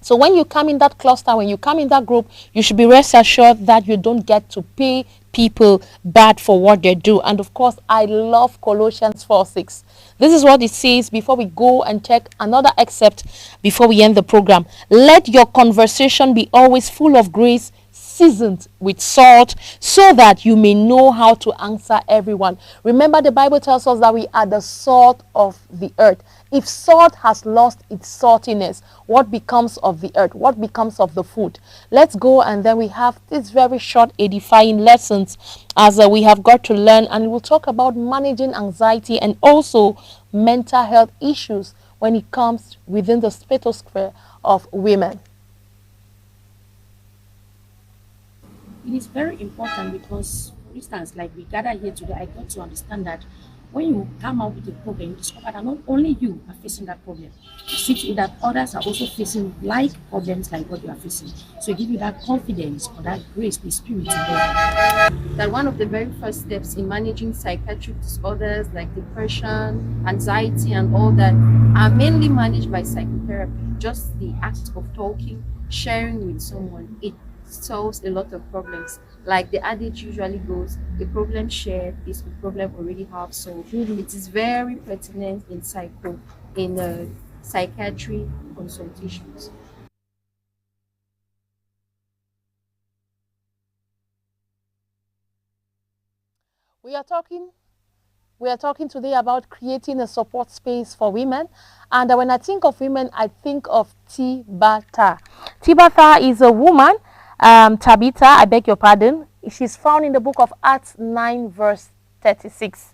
So when you come in that cluster, when you come in that group, you should be rest assured that you don't get to pay people bad for what they do. And of course, I love Colossians 4:6. This is what it says before we go and check another excerpt before we end the program. Let your conversation be always full of grace, seasoned with salt, so that you may know how to answer everyone. Remember, the Bible tells us that we are the salt of the earth. If salt has lost its saltiness, what becomes of the earth? What becomes of the food? Let's go, and then we have these very short edifying lessons as we have got to learn, and we'll talk about managing anxiety and also mental health issues when it comes within the sphere of women. It is very important because, for instance, like we gather here today, I got to understand that when you come out with a problem, you discover that not only you are facing that problem, you see to it that others are also facing like problems like what you are facing. So it gives you that confidence or that grace, the spirit in there. That one of the very first steps in managing psychiatric disorders like depression, anxiety, and all that are mainly managed by psychotherapy. Just the act of talking, sharing with someone, it solves a lot of problems. Like the adage usually goes, a problem shared is a problem already half solved. It is very pertinent in psychiatry consultations. We are talking today about creating a support space for women. And when I think of women, I think of Tabitha. Tabitha is a woman, Tabitha, I beg your pardon. She's found in the book of Acts 9, verse 36.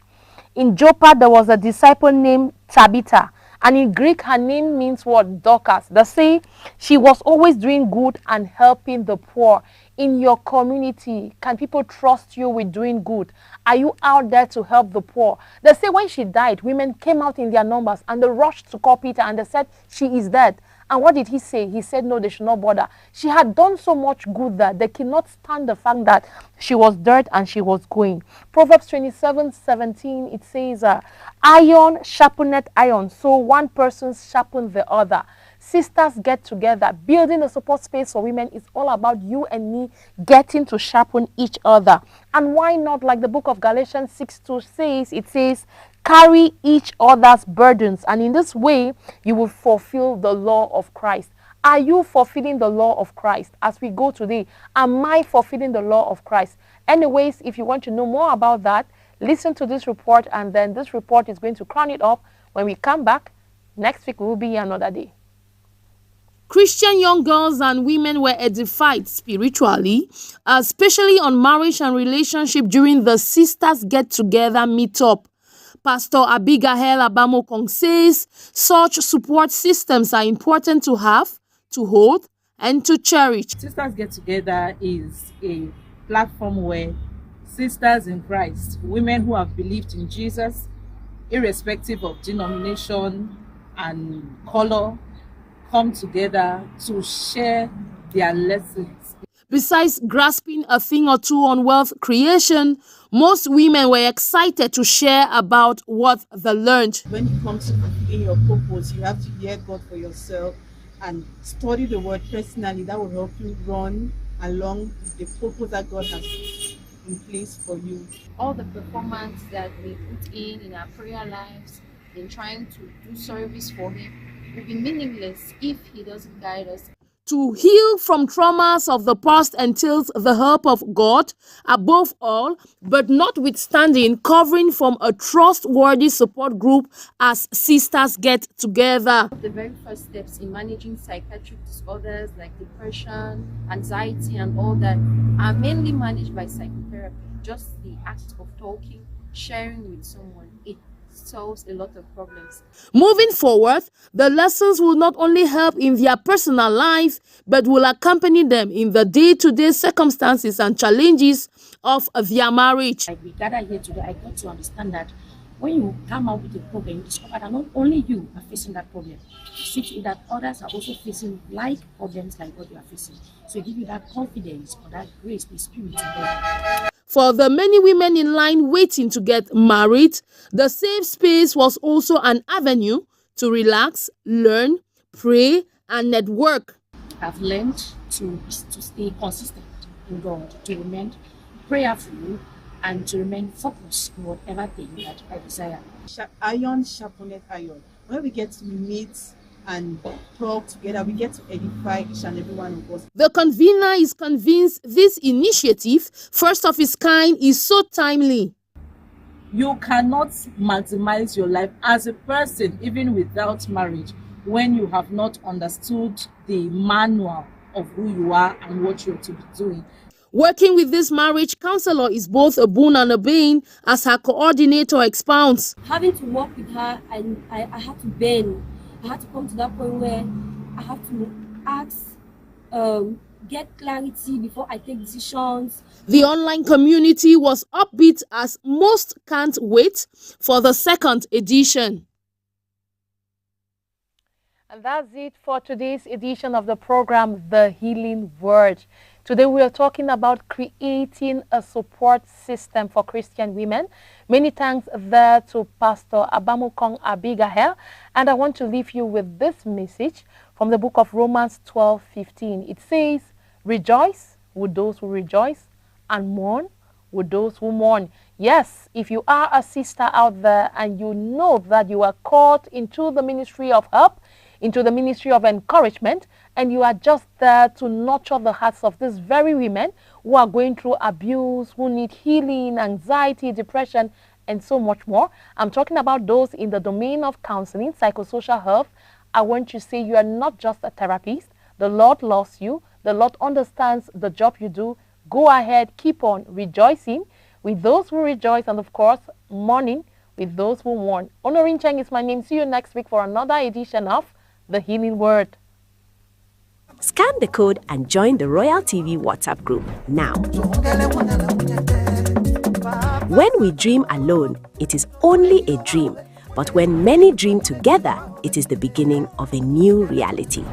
In Joppa, there was a disciple named Tabitha. And in Greek, her name means what? Dorcas. They say she was always doing good and helping the poor. In your community, can people trust you with doing good? Are you out there to help the poor? They say when she died, women came out in their numbers and they rushed to call Peter and they said, she is dead. And what did he say? He said, no, they should not bother. She had done so much good that they cannot stand the fact that she was dead and she was going. Proverbs 27:17, it says, iron sharpeneth iron, so one person sharpens the other. Sisters get together. Building a support space for women is all about you and me getting to sharpen each other. And why not, like the book of Galatians 6:2 says, it says, carry each other's burdens, and in this way you will fulfill the law of Christ. Are you fulfilling the law of Christ as we go today? Am I fulfilling the law of Christ? Anyways, if you want to know more about that, listen to this report, and then this report is going to crown it up. When we come back next week, will be another day. Christian young girls and women were edified spiritually, especially on marriage and relationship during the Sisters Get Together meetup. Pastor Abigail Abamokong says such support systems are important to have, to hold, and to cherish. Sisters Get Together is a platform where sisters in Christ, women who have believed in Jesus, irrespective of denomination and color, come together to share their lessons. Besides grasping a thing or two on wealth creation, most women were excited to share about what they learned. When it comes to fulfilling your purpose, you have to hear God for yourself and study the word personally. That will help you run along with the purpose that God has in place for you. All the performance that we put in our prayer lives, in trying to do service for Him, will be meaningless if He doesn't guide us. To heal from traumas of the past entails the help of God above all, but notwithstanding covering from a trustworthy support group as sisters get together. The very first steps in managing psychiatric disorders like depression, anxiety, and all that are mainly managed by psychotherapy. Just the act of talking, sharing with someone, it solves a lot of problems. Moving forward, the lessons will not only help in their personal life, but will accompany them in the day-to-day circumstances and challenges of their marriage. Like we gather here today, I got to understand that when you come out with a problem, you discover that not only you are facing that problem, you see to it that others are also facing like problems like what you are facing. So it gives you that confidence or that grace, the spirit in there. For the many women in line waiting to get married, the safe space was also an avenue to relax, learn, pray, and network. I've learned to stay consistent in God, to remain prayerful, and to remain focused in whatever thing that I desire. Iron sharpeneth iron. When we get to meet and talk together, we get to edify each and every one of us. The convener is convinced this initiative, first of its kind, is so timely. You cannot maximize your life as a person, even without marriage, when you have not understood the manual of who you are and what you're to be doing. Working with this marriage counselor is both a boon and a bane, as her coordinator expounds. Having to work with her, I had to bend. I had to come to that point where I have to ask get clarity before I take decisions. The online community was upbeat as most can't wait for the second edition. And that's it for today's edition of the program, The Healing Word. Today we are talking about creating a support system for Christian women. Many thanks there to Pastor Abamukong Abigail. And I want to leave you with this message from the book of Romans 12:15. It says, "Rejoice with those who rejoice, and mourn with those who mourn." Yes, if you are a sister out there and you know that you are called into the ministry of help, into the ministry of encouragement, and you are just there to nurture the hearts of these very women who are going through abuse, who need healing, anxiety, depression, and so much more. I'm talking about those in the domain of counseling, psychosocial health. I want to say you are not just a therapist. The Lord loves you. The Lord understands the job you do. Go ahead, keep on rejoicing with those who rejoice, and of course, mourning with those who mourn. Honoring Cheng is my name. See you next week for another edition of The Healing Word. Scan the code and join the Royal TV WhatsApp group now. When we dream alone, it is only a dream. But when many dream together, it is the beginning of a new reality.